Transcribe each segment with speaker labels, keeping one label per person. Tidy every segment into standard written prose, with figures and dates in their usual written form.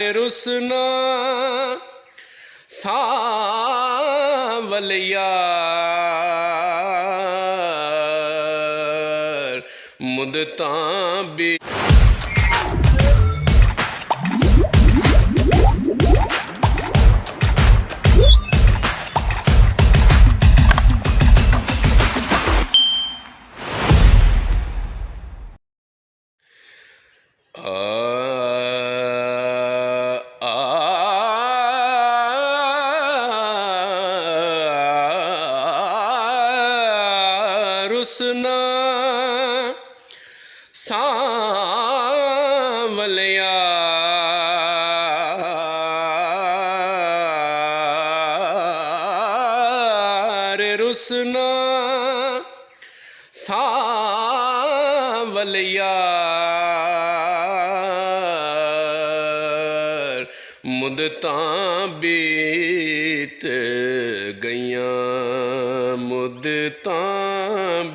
Speaker 1: रुसना सावलियार मुदतां भी रुसना सावलियार रुसना सावलियार मुदतां बीत गईयां मुदतां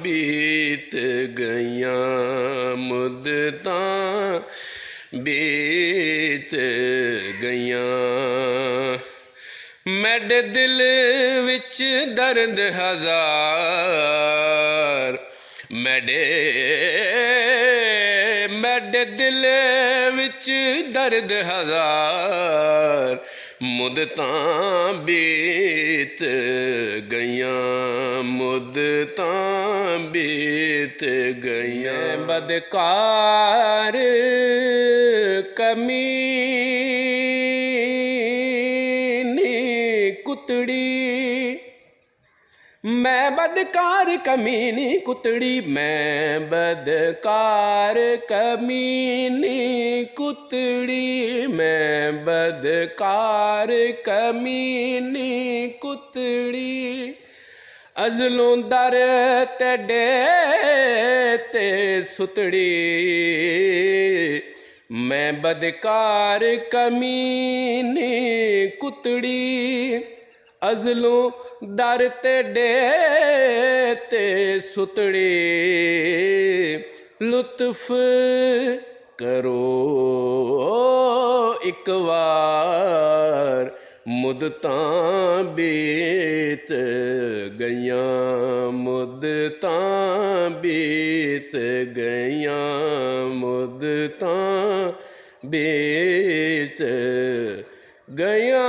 Speaker 1: बीत गईयां मुदतां बीत गईयां मैडे दिल विच दर्द हज़ार मैडे दिल विच दर्द हज़ार मुदतां बीत गईयां मुदतां बीत गईयां बदकार कमीनी कुतड़ी मैं बदकार कमीनी कुतड़ी मैं बदकार कमीनी कुतड़ी मैं बदकार कमीनी कुतड़ी अज़लों दर तेडे ते सुतड़ी मैं बदकार कमीनी कुतड़ी अज़लों दर तेडे ते सुतड़ी लुत्फ करो एक बार मुदतां बीत गईयां मुदतां बीत गईयां मुदतां बीत गईयां